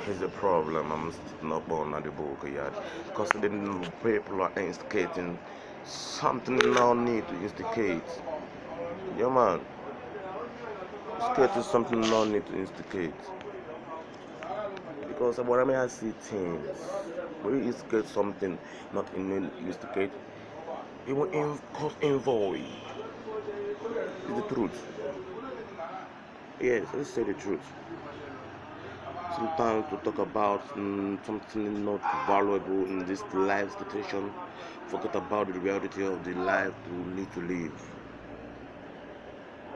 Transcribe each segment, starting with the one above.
is the problem I'm sitting up on at the book yard? Because the people are instigating something now need to instigate. Yeah, man. Instigate is something now need to instigate. Because when I see things, when you instigate something, not instigate, it will cause invoice. It's the truth. Yes, let's say the truth. Sometimes to talk about something not valuable in this life situation, forget about the reality of the life we need to live.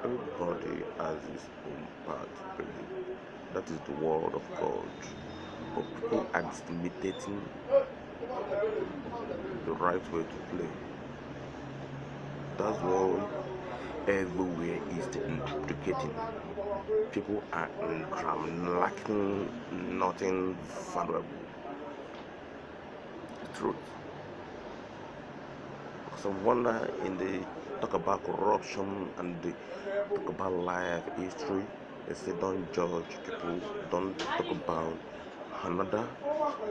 Everybody has his own part to play. That is the word of God. But people are discriminating the right way to play. That's why everywhere is duplicating. People are lacking nothing valuable. The truth. Because I wonder in the talk about corruption and the talk about life history, they say don't judge people, don't talk about another.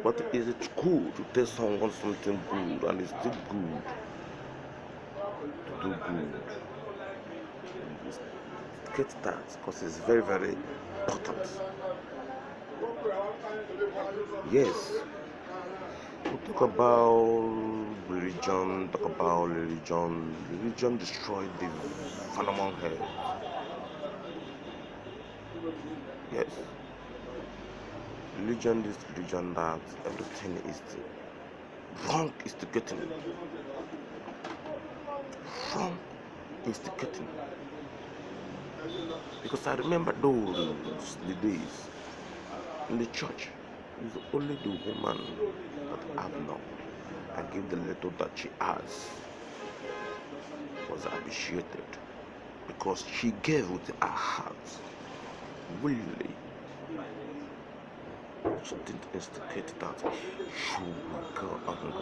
But is it good to tell someone something good and it's still good to do good? Get that because it's very, very important. Yes, we talk about religion, talk about religion. Religion destroyed the phenomenon head. Yes, religion is religion that everything is wrong instigating. Wrong instigating. Because I remember those the days in the church. It's only the woman that have not and give the little that she has was appreciated because she gave with her heart willingly. She didn't instigate that she will go hunger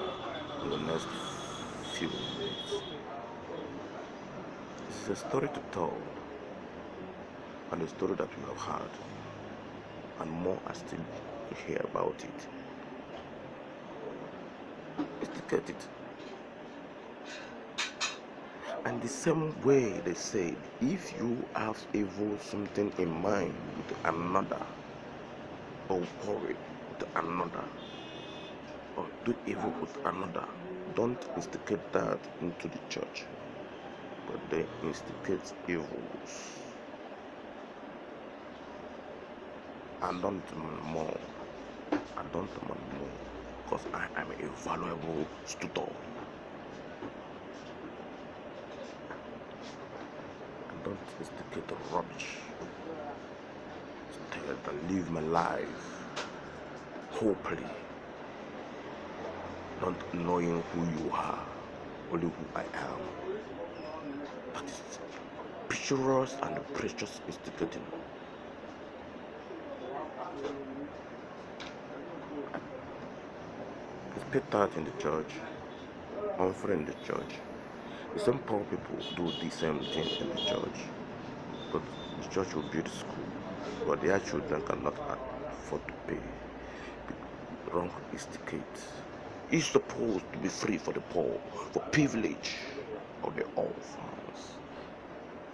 in the next few minutes. This is a story to tell and a story that we have heard, and more are still to hear about it. Instigate it. And the same way they said, if you have evil something in mind with another, or quarrel with another, or do evil with another, don't instigate that into the church, but they instigate evils. I don't demand more. I don't demand more because I am a valuable student. I don't instigate rubbish. Instead, I live my life hopefully, not knowing who you are, only who I am. That is picturesque and precious instigating. Respect that in the church, honor in the church. The same poor people do the same thing in the church, but the church will build school, but their children cannot afford to pay. Wrong instigate. It's supposed to be free for the poor, for privilege of the orphans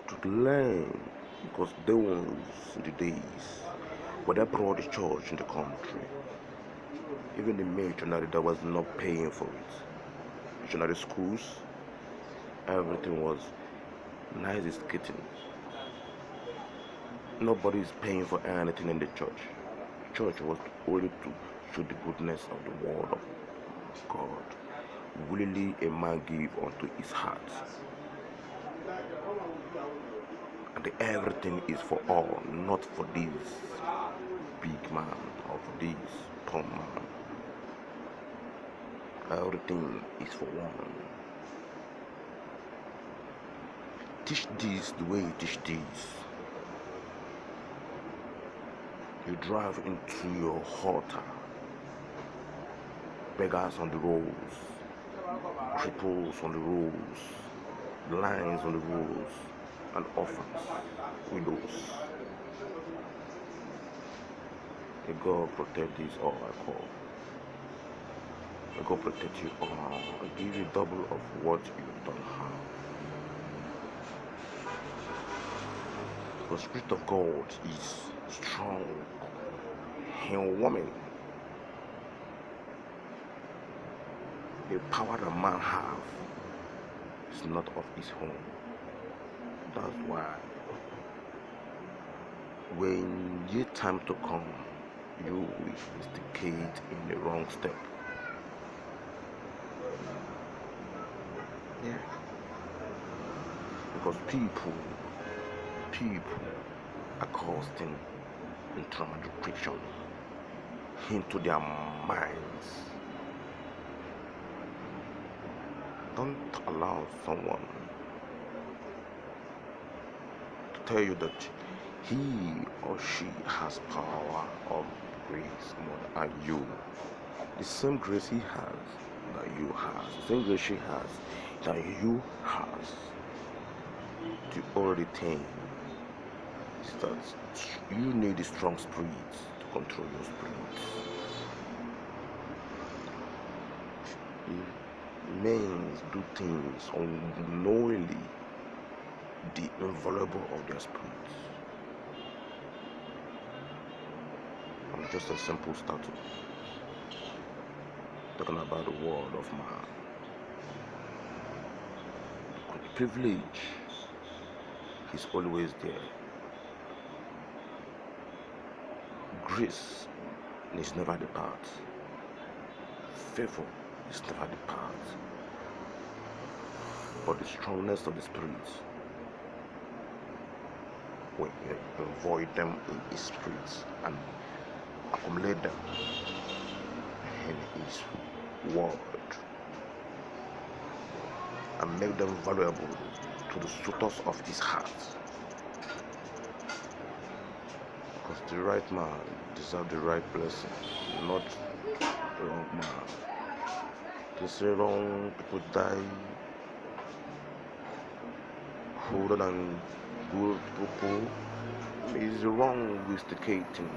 to learn, because they was in the days when they brought the church in the country. Even the missionary that was not paying for it. Missionary schools, everything was nice is getting. Nobody is paying for anything in the church. The church was only to show the goodness of the word of God. Willingly a man give unto his heart. And everything is for all, not for this big man or for this poor man. Everything is for one. Teach this the way you teach this. You drive into your altar. Beggars on the roads, cripples on the roads, blind on the roads, and orphans, widows. May God protect this all I call. May God protect you all and give you double of what you don't have. The Spirit of God is strong in woman. The power that man have is not of his own. That's why when your time to come, you will instigate in the wrong step. Yeah. Because people are causing internal depression into their minds. Don't allow someone to tell you that he or she has power or grace more than you. The same grace he has that you have, the same grace she has that you has. The only thing is that you need a strong spirit to control your spirit. If men do things unknowingly, the invaluable of their spirits. I'm just a simple statue talking about the world of man. The privilege is always there. Grace is never depart. Favor is never depart. But the strongness of the spirit, when you avoid them in his spirit and accumulate them in his word and make them valuable to the suitors of his heart. Because the right man deserves the right blessing, not the wrong man. They say wrong people die older than good people. It's wrong instigating.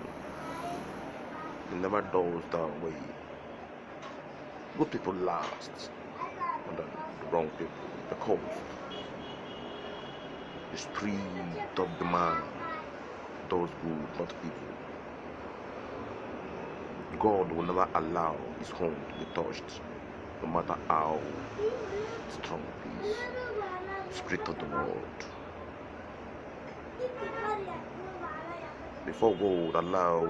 It never does that way. Good people last more than the wrong people, because the spirit of the man does good, not evil. God will never allow his home to be touched, no matter how strong it is. Spirit of the world. Before God would allow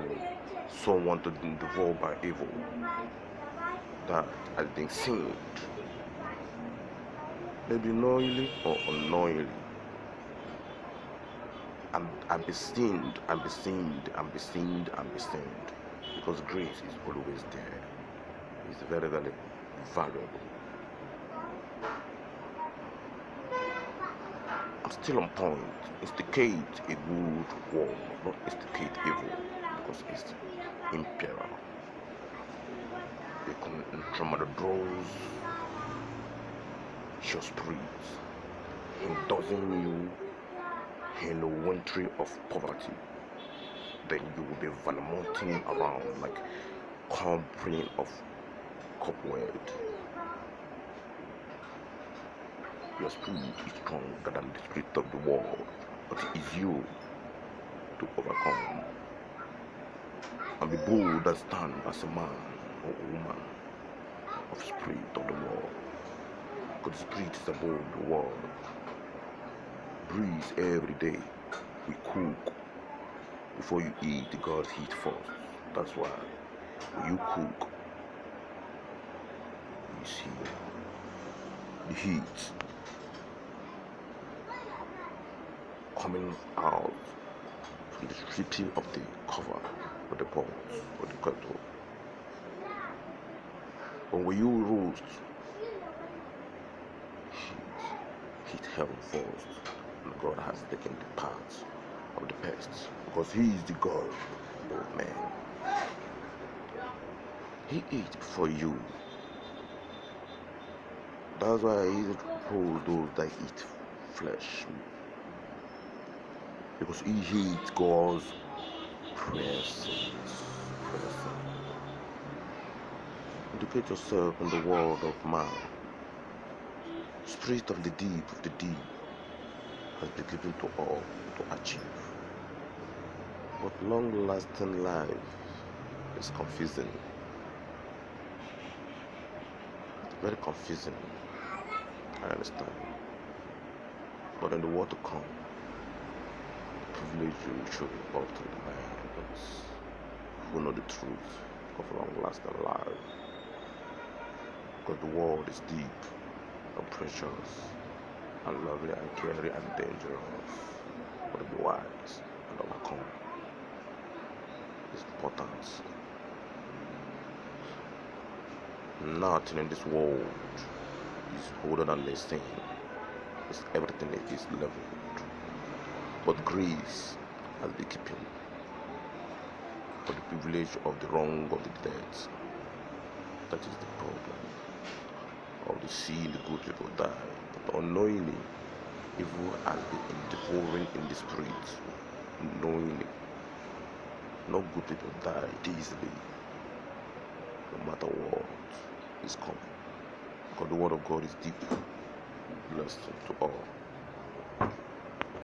someone to be devoured by evil that has been sinned, maybe knowingly or unknowingly, and be sinned, because grace is always there. It's very, very valuable. I'm still on point. Instigate a good war, not instigate evil, because it's imperial. You can trauma the draws your spirit, indulging you in the wintry of poverty. Then you will be valemonting around like company of cobweb. Your spirit is stronger than the spirit of the world, but it is you to overcome and be bold and stand as a man or woman of spirit of the world. Because the spirit is above the world. Breathe every day. We cook. Before you eat, God eat first. That's why when you cook, you see the heat coming out from the stripping of the cover of the pot or the kettle. But when you roast, heat heaven first, and God has taken the part of the pests, because He is the God of man. He eats for you. That's why He told those that eat flesh, because He eats God's presence. Educate yourself in the world of man. Spirit of the deep has been given to all to achieve. But long-lasting life is confusing. Very confusing. I understand. But in the world to come, privilege will show up to the man who know the truth of long-lasting life. Because the world is deep and precious and lovely and caring and dangerous. But to be wise and overcome is important. Nothing in this world is older than this thing. It's everything is leveled. But grace has been keeping for the privilege of the wrong of the dead. That is the problem. Of the seeing the good people die. But unknowingly, evil has been devouring in the spirit. Unknowingly, no good people die easily. No matter what is coming. Because the word of God is deep. Blessed to all.